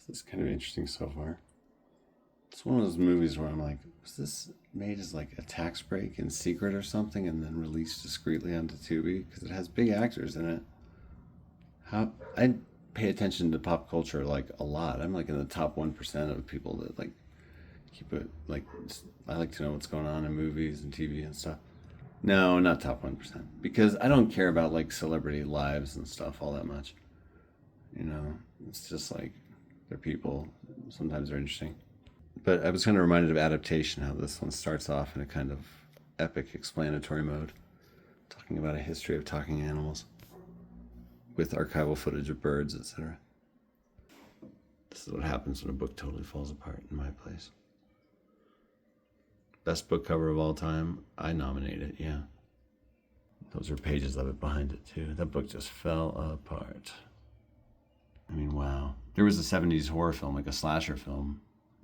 This is kind of interesting so far. It's one of those movies where I'm like, was this made as like a tax break in secret or something and then released discreetly onto Tubi? Because it has big actors in it. How I pay attention to pop culture like a lot. I'm like in the top 1% of people that like keep it like, I like to know what's going on in movies and TV and stuff. No, not top 1%. Because I don't care about like celebrity lives and stuff all that much. You know, it's just like they're people. Sometimes they're interesting. But I was kind of reminded of Adaptation, how this one starts off in a kind of epic explanatory mode, talking about a history of talking animals with archival footage of birds, etc. This is what happens when a book totally falls apart in my place. Best book cover of all time, I nominate it, yeah. Those are pages of it behind it, too. That book just fell apart. I mean, wow. There was a 70s horror film, like a slasher film,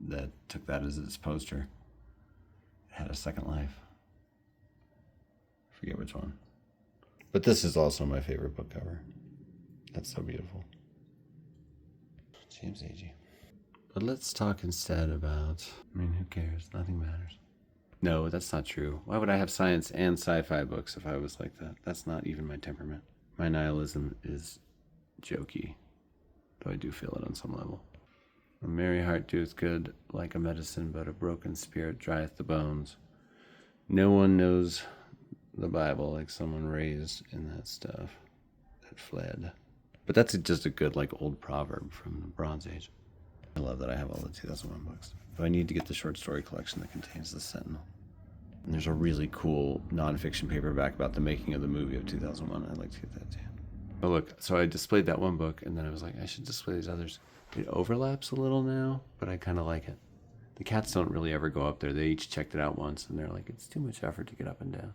that took that as its poster. It had a second life. I forget which one. But this is also my favorite book cover. That's so beautiful. James Agee. But let's talk instead about, I mean, who cares? Nothing matters. No, that's not true. Why would I have science and sci-fi books if I was like that? That's not even my temperament. My nihilism is jokey, though I do feel it on some level. A merry heart doeth good like a medicine, but a broken spirit drieth the bones. No one knows the Bible like someone raised in that stuff that fled. But that's just a good like old proverb from the Bronze Age. I love that I have all the 2001 books. But I need to get the short story collection that contains The Sentinel. And there's a really cool nonfiction paperback about the making of the movie of 2001. I'd like to get that too. Oh look, so I displayed that one book and then I was like, I should display these others. It overlaps a little now, but I kind of like it. The cats don't really ever go up there. They each checked it out once and they're like, it's too much effort to get up and down.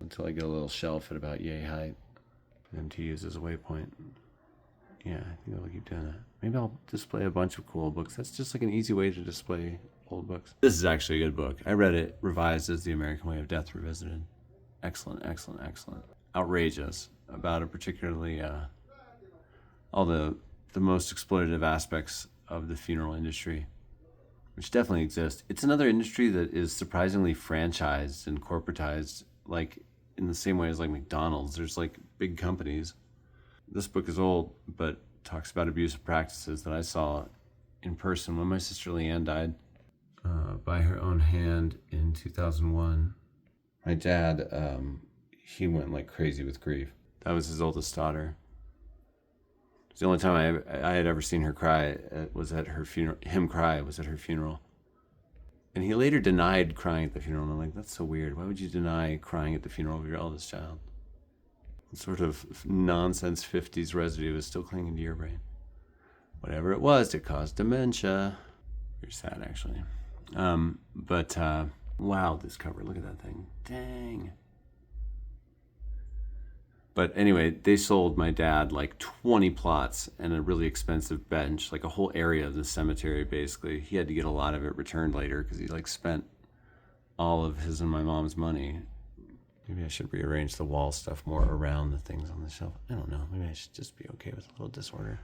Until I get a little shelf at about yay height for them to use as a waypoint. Yeah, I think I'll keep doing that. Maybe I'll display a bunch of cool books. That's just like an easy way to display old books. This is actually a good book. I read it revised as The American Way of Death Revisited. Excellent, excellent, excellent. Outrageous about a particularly, all the most exploitative aspects of the funeral industry, which definitely exist. It's another industry that is surprisingly franchised and corporatized, like in the same way as like McDonald's. There's like big companies. This book is old, but talks about abusive practices that I saw in person when my sister Leanne died by her own hand in 2001. My dad, he went like crazy with grief. That was his oldest daughter. It's the only time I had ever seen her cry was at her funeral. Him cry was at her funeral. And he later denied crying at the funeral. And I'm like, that's so weird. Why would you deny crying at the funeral of your eldest child? Sort of nonsense 50s residue is still clinging to your brain. Whatever it was, it caused dementia. Very sad, actually. Wow, this cover. Look at that thing. Dang. But anyway, they sold my dad like 20 plots and a really expensive bench, like a whole area of the cemetery, basically. He had to get a lot of it returned later because he like spent all of his and my mom's money. Maybe I should rearrange the wall stuff more around the things on the shelf. I don't know. Maybe I should just be okay with a little disorder.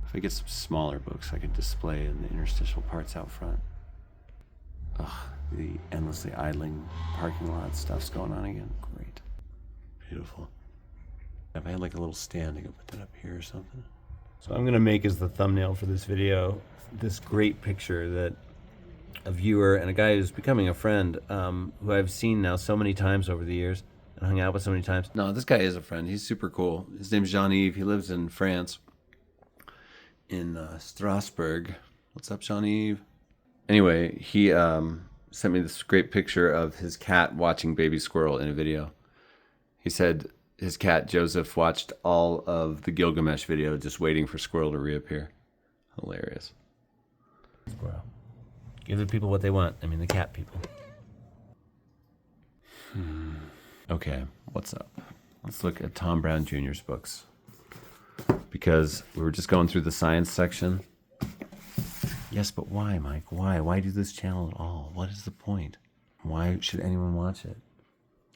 If I get some smaller books, I could display in the interstitial parts out front. Ugh, the endlessly idling parking lot stuff's going on again. Great. Beautiful. If I had like a little stand, I could put that up here or something. So I'm going to make as the thumbnail for this video this great picture that a viewer and a guy who's becoming a friend, who I've seen now so many times over the years and hung out with so many times. No, this guy is a friend. He's super cool. His name's Jean-Yves. He lives in France, in Strasbourg. What's up, Jean-Yves? Anyway, he sent me this great picture of his cat watching Baby Squirrel in a video. He said his cat, Joseph, watched all of the Gilgamesh video just waiting for Squirrel to reappear. Hilarious. Squirrel. Give the people what they want. I mean, the cat people. Okay, what's up? Let's look at Tom Brown Jr.'s books. Because we were just going through the science section. Yes, but why, Mike? Why? Why do this channel at all? What is the point? Why should anyone watch it?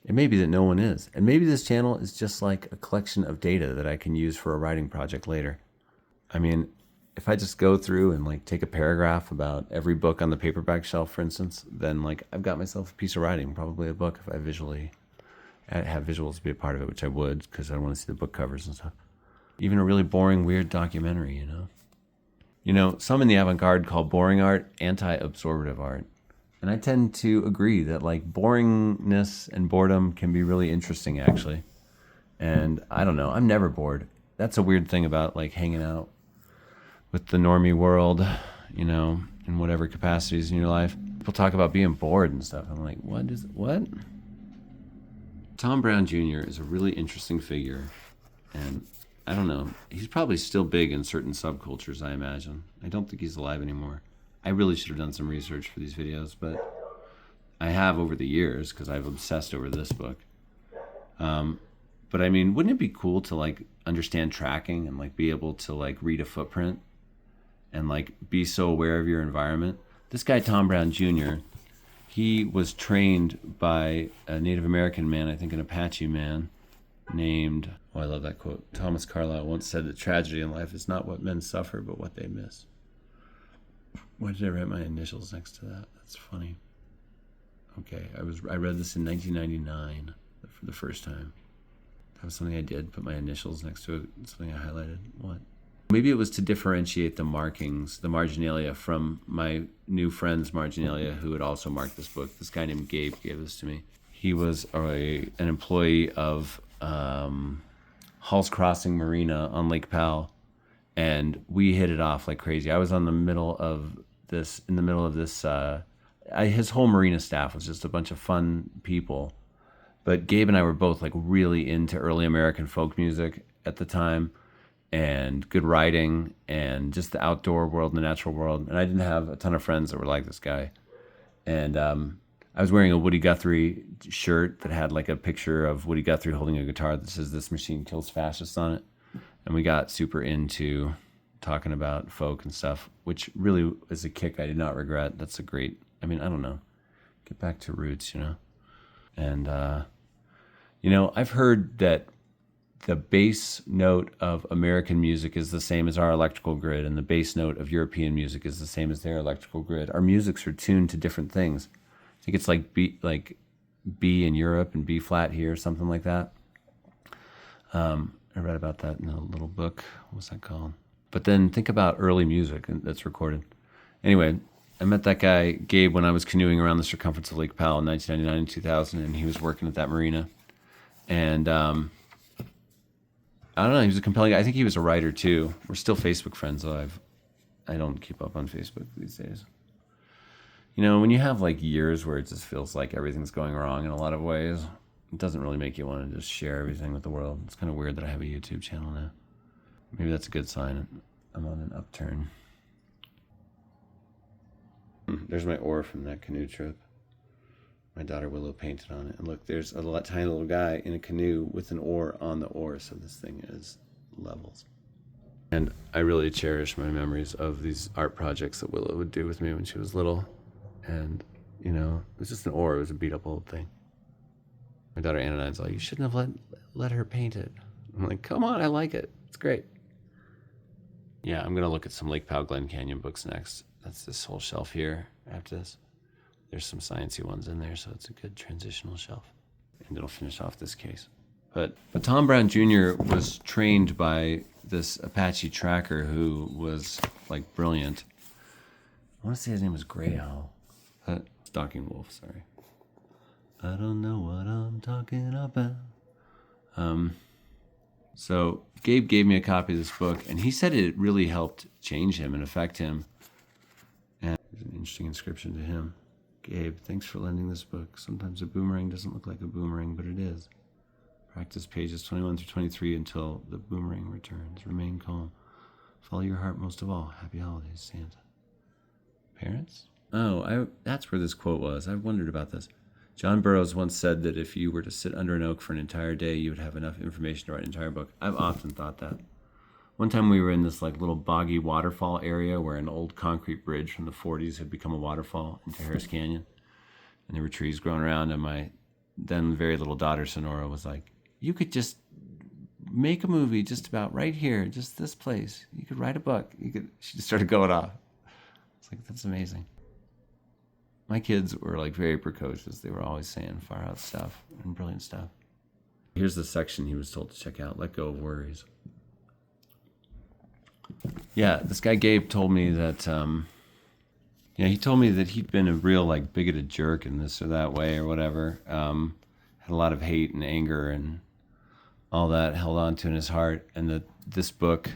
It may be that no one is. And maybe this channel is just like a collection of data that I can use for a writing project later. I mean, if I just go through and like take a paragraph about every book on the paperback shelf, for instance, then like I've got myself a piece of writing, probably a book if I have visuals be a part of it, which I would because I want to see the book covers and stuff. Even a really boring, weird documentary, you know? You know, some in the avant-garde call boring art anti-absorptive art. And I tend to agree that like boringness and boredom can be really interesting actually. And I don't know, I'm never bored. That's a weird thing about like hanging out with the normie world, you know, in whatever capacities in your life. People talk about being bored and stuff. I'm like, what? Tom Brown Jr. is a really interesting figure. And I don't know, he's probably still big in certain subcultures, I imagine. I don't think he's alive anymore. I really should have done some research for these videos, but I have over the years because I've obsessed over this book. But I mean, wouldn't it be cool to like understand tracking and like be able to like read a footprint and like be so aware of your environment? This guy, Tom Brown Jr., he was trained by a Native American man, I think an Apache man, named, oh, I love that quote. Thomas Carlyle once said that tragedy in life is not what men suffer, but what they miss. Why did I write my initials next to that? That's funny. Okay, I read this in 1999 for the first time. That was something I did, put my initials next to it, something I highlighted. What? Maybe it was to differentiate the markings, the marginalia, from my new friend's marginalia, who had also marked this book. This guy named Gabe gave this to me. He was an employee of Hall's Crossing Marina on Lake Powell, and we hit it off like crazy. I was in the middle of this. His whole marina staff was just a bunch of fun people, but Gabe and I were both like really into early American folk music at the time, and good writing, and just the outdoor world and the natural world. And I didn't have a ton of friends that were like this guy, and I was wearing a Woody Guthrie shirt that had like a picture of Woody Guthrie holding a guitar that says "This Machine Kills Fascists" on it. And we got super into talking about folk and stuff, which really is a kick I did not regret. That's a great, I mean, I don't know, get back to roots, you know? And, you know, I've heard that the bass note of American music is the same as our electrical grid, and the bass note of European music is the same as their electrical grid. Our musics are tuned to different things. I think it's like B in Europe and B flat here, something like that. I read about that in a little book. What's that called? But then think about early music that's recorded. Anyway, I met that guy, Gabe, when I was canoeing around the circumference of Lake Powell in 1999 and 2000, and he was working at that marina. And I don't know, he was a compelling guy. I think he was a writer too. We're still Facebook friends, though. I don't keep up on Facebook these days. You know, when you have like years where it just feels like everything's going wrong in a lot of ways, it doesn't really make you want to just share everything with the world. It's kind of weird that I have a YouTube channel now. Maybe that's a good sign. I'm on an upturn. There's my oar from that canoe trip. My daughter Willow painted on it. And look, there's a tiny little guy in a canoe with an oar on the oar. So this thing is levels. And I really cherish my memories of these art projects that Willow would do with me when she was little. And, you know, it was just an oar. It was a beat up old thing. My daughter Ananine's like, you shouldn't have let her paint it. I'm like, come on, I like it. It's great. Yeah, I'm going to look at some Lake Powell Glen Canyon books next. That's this whole shelf here after this. There's some sciencey ones in there, so it's a good transitional shelf. And it'll finish off this case. But Tom Brown Jr. was trained by this Apache tracker who was like brilliant. I want to say his name was Gray Owl. Stalking Wolf, sorry. I don't know what I'm talking about. So Gabe gave me a copy of this book, and he said it really helped change him and affect him. And there's an interesting inscription to him. Gabe, thanks for lending this book. Sometimes a boomerang doesn't look like a boomerang, but it is. Practice pages 21 through 23 until the boomerang returns. Remain calm. Follow your heart most of all. Happy holidays, Santa. Parents? Oh, that's where this quote was. I've wondered about this. John Burroughs once said that if you were to sit under an oak for an entire day, you would have enough information to write an entire book. I've often thought that. One time we were in this like little boggy waterfall area where an old concrete bridge from the 40s had become a waterfall into Harris Canyon. And there were trees growing around, and my then very little daughter Sonora was like, you could just make a movie just about right here, just this place. You could write a book. She just started going off. It's like, that's amazing. My kids were like very precocious. They were always saying far out stuff and brilliant stuff. Here's the section he was told to check out, Let Go of Worries. Yeah, this guy Gabe told me that, he told me that he'd been a real like bigoted jerk in this or that way or whatever. Had a lot of hate and anger and all that held on to in his heart. And that this book,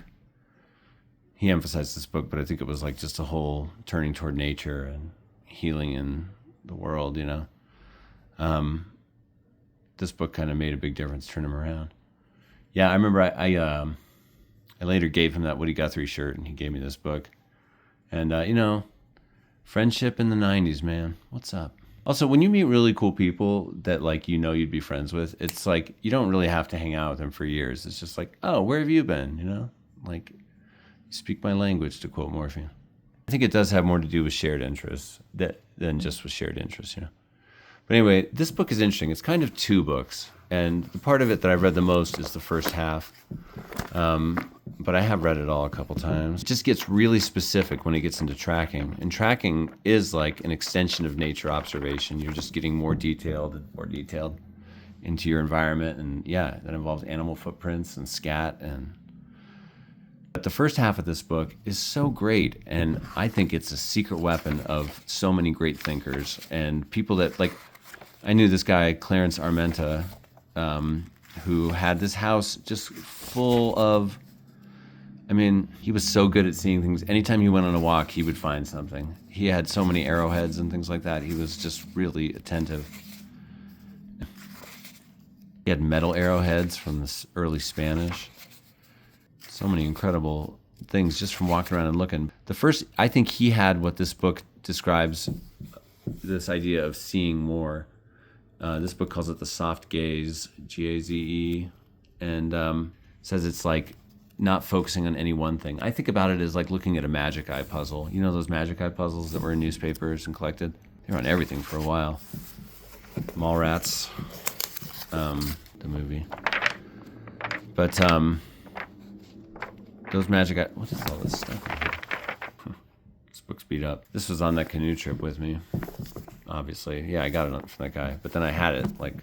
he emphasized this book, but I think it was like just a whole turning toward nature and healing in the world, This book kind of made a big difference, turned him around. Yeah, I remember I later gave him that Woody Guthrie shirt, and he gave me this book. And, friendship in the 90s, man. What's up? Also, when you meet really cool people that, like, you'd be friends with, it's like you don't really have to hang out with them for years. It's just like, oh, where have you been, Like, you speak my language, to quote Morphine. I think it does have more to do with shared interests than just with shared interests, But anyway, this book is interesting. It's kind of two books. And the part of it that I've read the most is the first half. But I have read it all a couple times. It just gets really specific when it gets into tracking. And tracking is like an extension of nature observation. You're just getting more detailed and more detailed into your environment. And yeah, that involves animal footprints and scat. But the first half of this book is so great. And I think it's a secret weapon of so many great thinkers and people that, like, I knew this guy, Clarence Armenta, who had this house just full of, he was so good at seeing things. Anytime he went on a walk, he would find something. He had so many arrowheads and things like that. He was just really attentive. He had metal arrowheads from the early Spanish. So many incredible things just from walking around and looking. I think he had what this book describes, this idea of seeing more. This book calls it the soft gaze, G-A-Z-E, and says it's like not focusing on any one thing. I think about it as like looking at a Magic Eye puzzle. You know those Magic Eye puzzles that were in newspapers and collected? They were on everything for a while. Mallrats, the movie. But those Magic Eye... What is all this stuff? This book's beat up. This was on that canoe trip with me. Obviously. Yeah, I got it from that guy. But then I had it, like,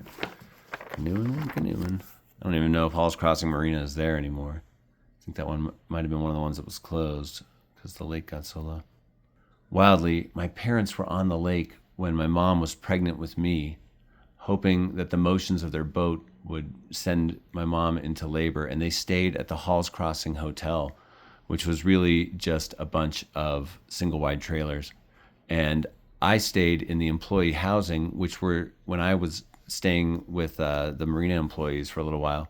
canoeing. I don't even know if Halls Crossing Marina is there anymore. I think that one might have been one of the ones that was closed because the lake got so low. Wildly, my parents were on the lake when my mom was pregnant with me, hoping that the motions of their boat would send my mom into labor, and they stayed at the Halls Crossing Hotel, which was really just a bunch of single-wide trailers. And I stayed in the employee housing, which were when I was staying with the marina employees for a little while,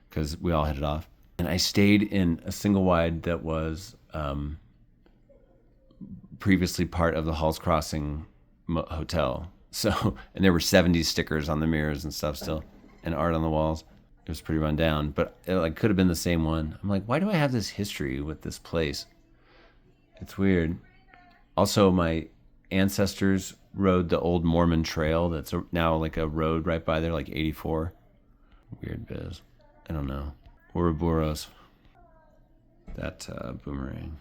because we all headed off. And I stayed in a single wide that was previously part of the Halls Crossing Hotel. So, and there were 70s stickers on the mirrors and stuff still, and art on the walls. It was pretty run down, but it like could have been the same one. I'm like, why do I have this history with this place? It's weird. Also, my ancestors rode the old Mormon Trail that's now like a road right by there, like 84. Weird biz. I don't know. Ouroboros. That boomerang.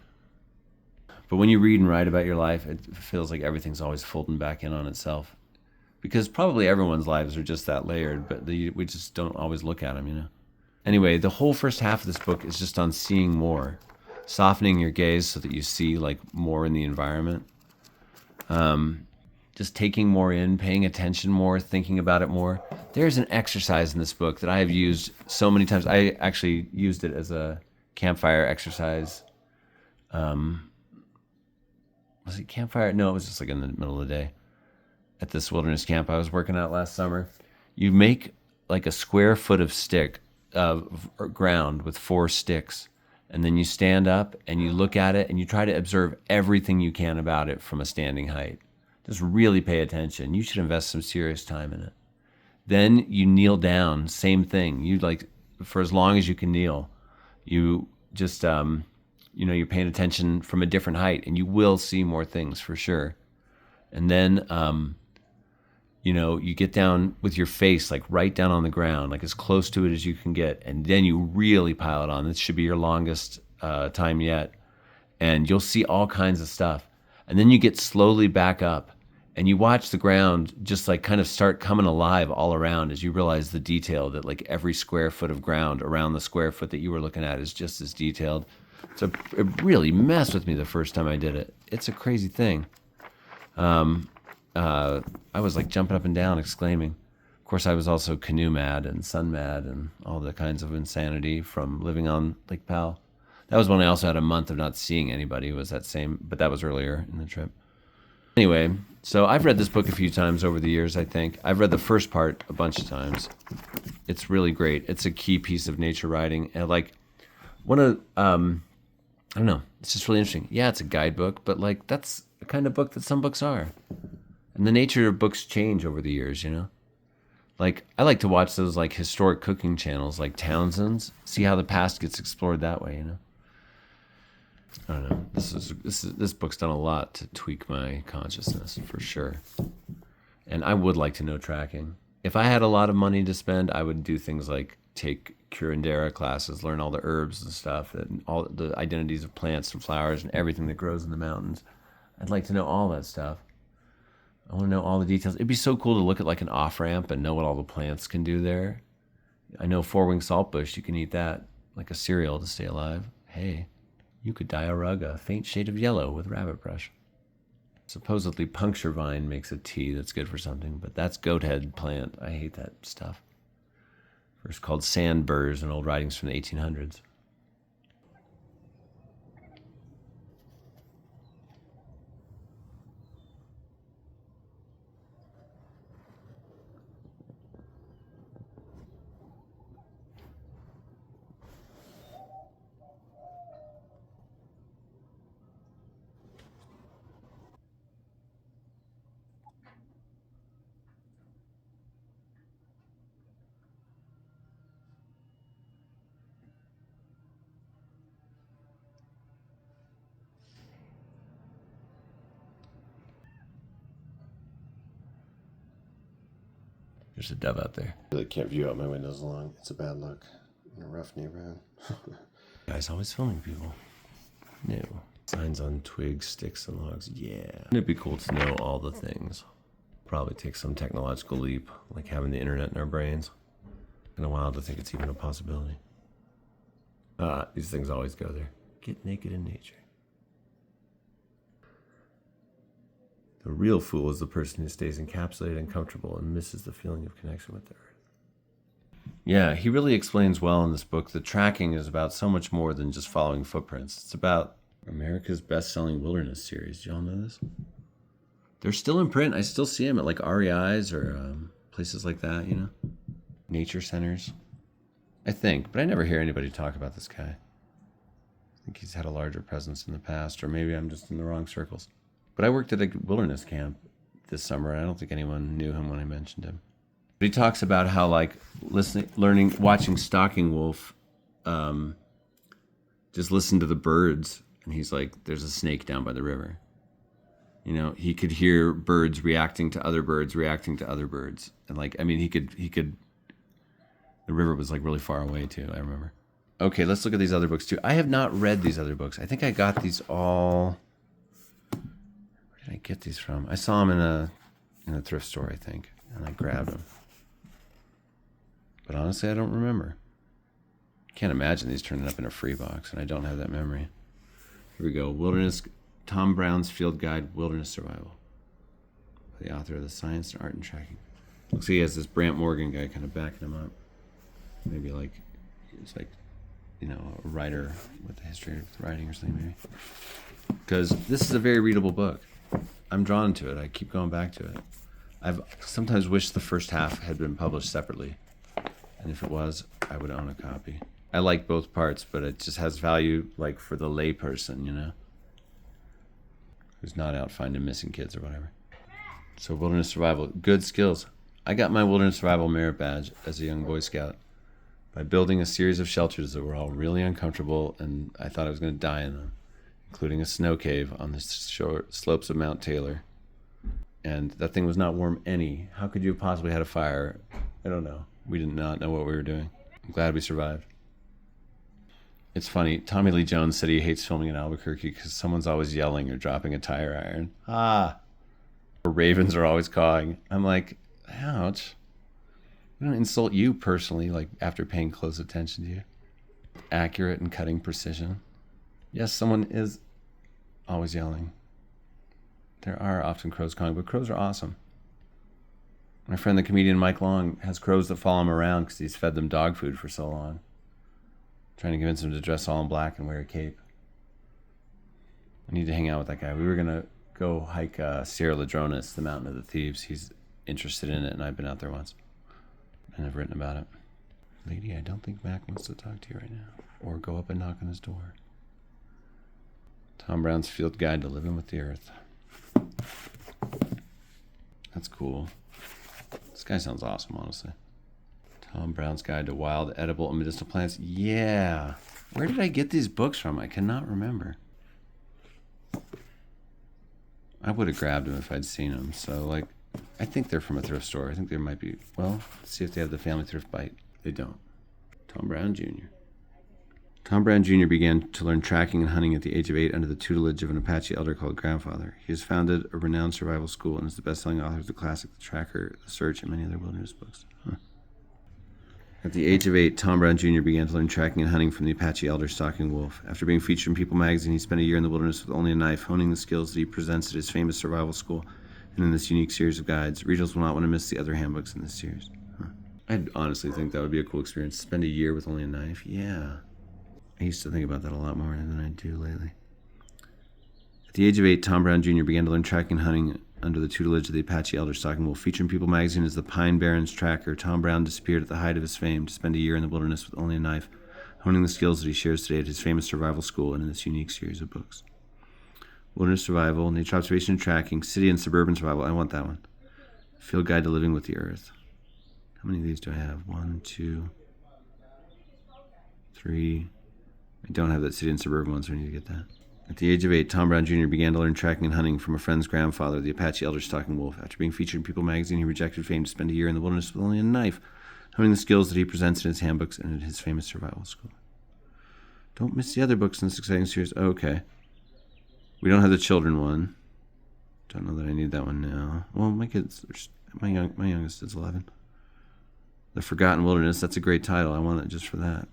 But when you read and write about your life, it feels like everything's always folding back in on itself. Because probably everyone's lives are just that layered, but we just don't always look at them, Anyway, the whole first half of this book is just on seeing more. Softening your gaze so that you see like more in the environment. Just taking more in, paying attention more, thinking about it more. There's an exercise in this book that I have used so many times. I actually used it as a campfire exercise. Was it campfire? No, it was just like in the middle of the day at this wilderness camp I was working at last summer. You make like a square foot of ground with 4 sticks. And then you stand up and you look at it and you try to observe everything you can about it from a standing height. Just really pay attention. You should invest some serious time in it. Then you kneel down, same thing. You like, for as long as you can kneel, you just, you're paying attention from a different height and you will see more things for sure. And then You get down with your face like right down on the ground, like as close to it as you can get, and then you really pile it on. This should be your longest time yet, and you'll see all kinds of stuff. And then you get slowly back up, and you watch the ground just like kind of start coming alive all around as you realize the detail that like every square foot of ground around the square foot that you were looking at is just as detailed. So it really messed with me the first time I did it. It's a crazy thing. I was like jumping up and down, exclaiming. Of course, I was also canoe mad and sun mad and all the kinds of insanity from living on Lake Powell. That was when I also had a month of not seeing anybody. But that was earlier in the trip. Anyway, so I've read this book a few times over the years, I think. I've read the first part a bunch of times. It's really great. It's a key piece of nature writing. And like, I don't know, it's just really interesting. Yeah, it's a guidebook, but like, that's the kind of book that some books are. And the nature of books change over the years, Like, I like to watch those like historic cooking channels like Townsend's, see how the past gets explored that way, I don't know. This book's done a lot to tweak my consciousness for sure. And I would like to know tracking. If I had a lot of money to spend, I would do things like take curandera classes, learn all the herbs and stuff, and all the identities of plants and flowers and everything that grows in the mountains. I'd like to know all that stuff. I want to know all the details. It'd be so cool to look at like an off-ramp and know what all the plants can do there. I know four-winged saltbush, you can eat that like a cereal to stay alive. Hey, you could dye a rug a faint shade of yellow with rabbit brush. Supposedly puncture vine makes a tea that's good for something, but that's goat head plant. I hate that stuff. First called sand burrs in old writings from the 1800s. There's a dove out there. I really can't view out my windows long. It's a bad look in a rough neighborhood. Guy's always filming people. No. Signs on twigs, sticks, and logs. Yeah. It'd be cool to know all the things. Probably take some technological leap, like having the internet in our brains. Kind of wild to think it's even a possibility. These things always go there. Get naked in nature. The real fool is the person who stays encapsulated and comfortable and misses the feeling of connection with the earth. Yeah, he really explains well in this book that tracking is about so much more than just following footprints. It's about America's best-selling wilderness series. Do y'all know this? They're still in print. I still see them at like REI's or places like that, nature centers. I think, but I never hear anybody talk about this guy. I think he's had a larger presence in the past, or maybe I'm just in the wrong circles. But I worked at a wilderness camp this summer, and I don't think anyone knew him when I mentioned him. But he talks about how, like, watching Stalking Wolf, just listen to the birds, and he's like, there's a snake down by the river. He could hear birds reacting to other birds, and he could. The river was like really far away too. I remember. Okay, let's look at these other books too. I have not read these other books. I think I got these all. Where did I get these from? I saw them in a thrift store, I think, and I grabbed them. But honestly, I don't remember. Can't imagine these turning up in a free box, and I don't have that memory. Here we go. Tom Brown's Field Guide, Wilderness Survival. The author of The Science and Art and Tracking. Looks like he has this Brant Morgan guy kind of backing him up. Maybe it's like, a writer with a history of writing or something, maybe. Because this is a very readable book. I'm drawn to it. I keep going back to it. I've sometimes wished the first half had been published separately. And if it was, I would own a copy. I like both parts, but it just has value, like, for the lay person, who's not out finding missing kids or whatever. So wilderness survival, good skills. I got my wilderness survival merit badge as a young Boy Scout by building a series of shelters that were all really uncomfortable, and I thought I was going to die in them, including a snow cave on the short slopes of Mount Taylor. And that thing was not warm any. How could you have possibly had a fire? I don't know. We did not know what we were doing. I'm glad we survived. It's funny, Tommy Lee Jones said he hates filming in Albuquerque because someone's always yelling or dropping a tire iron. Or ravens are always cawing. I'm like, ouch. I don't insult you personally, like after paying close attention to you. Accurate and cutting precision. Yes, someone is always yelling. There are often crows cawing, but crows are awesome. My friend, the comedian Mike Long, has crows that follow him around because he's fed them dog food for so long. Trying to convince him to dress all in black and wear a cape. I need to hang out with that guy. We were going to go hike Sierra Ladrones, the Mountain of the Thieves. He's interested in it, and I've been out there once. And I've written about it. Lady, I don't think Mac wants to talk to you right now. Or go up and knock on his door. Tom Brown's Field Guide to Living with the Earth. That's cool. This guy sounds awesome, honestly. Tom Brown's Guide to Wild, Edible, and Medicinal Plants. Yeah. Where did I get these books from? I cannot remember. I would have grabbed them if I'd seen them. So, like, I think they're from a thrift store. I think there might be. Well, let's see if they have the Family Thrift Bite. They don't. Tom Brown Jr. Tom Brown Jr. began to learn tracking and hunting at the age of 8 under the tutelage of an Apache elder called Grandfather. He has founded a renowned survival school and is the best-selling author of the classic The Tracker, The Search, and many other wilderness books. At the age of 8, Tom Brown Jr. began to learn tracking and hunting from the Apache elder Stalking Wolf. After being featured in People magazine, he spent a year in the wilderness with only a knife, honing the skills that he presents at his famous survival school and in this unique series of guides. Readers will not want to miss the other handbooks in this series. I honestly think that would be a cool experience. Spend a year with only a knife? Yeah. I used to think about that a lot more than I do lately. At the age of 8, Tom Brown Jr. began to learn tracking and hunting under the tutelage of the Apache elder Stalking Wolf. Featured in People magazine as the Pine Barrens tracker, Tom Brown disappeared at the height of his fame to spend a year in the wilderness with only a knife, honing the skills that he shares today at his famous survival school and in this unique series of books. Wilderness Survival, Nature Observation and Tracking, City and Suburban Survival. I want that one. Field Guide to Living with the Earth. How many of these do I have? 1, 2, 3. I don't have that City and Suburban one, so I need to get that. At the age of 8, Tom Brown Jr. began to learn tracking and hunting from a friend's grandfather, the Apache elder Stalking Wolf. After being featured in People magazine, he rejected fame to spend a year in the wilderness with only a knife, honing the skills that he presents in his handbooks and at his famous survival school. Don't miss the other books in this exciting series. Oh, okay. We don't have the children one. Don't know that I need that one now. Well, my youngest is 11. The Forgotten Wilderness, that's a great title. I want it just for that.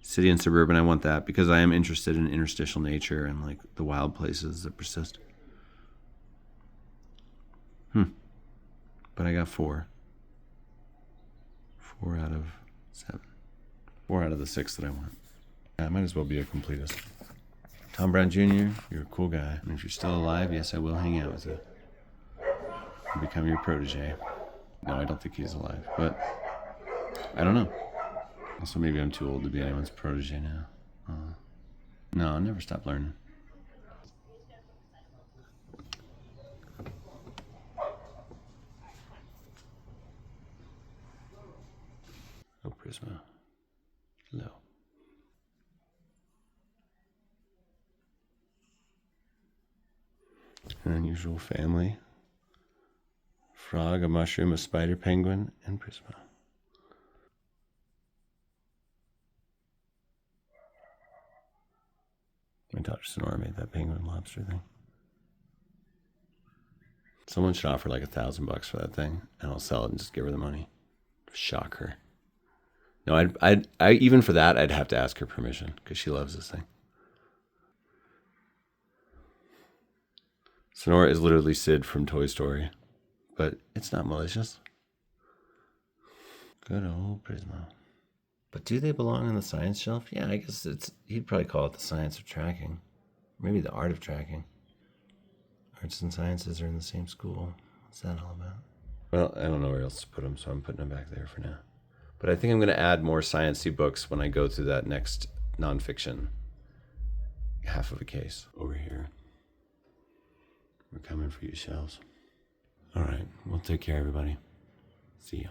City and Suburban, I want that because I am interested in interstitial nature and like the wild places that persist. But I got 4. 4 out of 7. 4 out of the 6 that I want. I might as well be a completist. Tom Brown Jr., you're a cool guy. And if you're still alive, yes, I will hang out with you. I'll become your protege. No, I don't think he's alive, but I don't know. Also, maybe I'm too old to be anyone's protege now. No, I'll never stop learning. Oh, Prisma. Low. An unusual family. Frog, a mushroom, a spider, penguin, and Prisma. My daughter Sonora made that penguin lobster thing. Someone should offer like $1,000 for that thing, and I'll sell it and just give her the money. Shock her. No, I even for that, I'd have to ask her permission because she loves this thing. Sonora is literally Sid from Toy Story, but it's not malicious. Good old Prisma. But do they belong on the science shelf? Yeah, I guess he'd probably call it the science of tracking. Maybe the art of tracking. Arts and sciences are in the same school. What's that all about? Well, I don't know where else to put them, so I'm putting them back there for now. But I think I'm going to add more science-y books when I go through that next nonfiction half of a case over here. We're coming for you, shelves. All right, well, take care, everybody. See ya.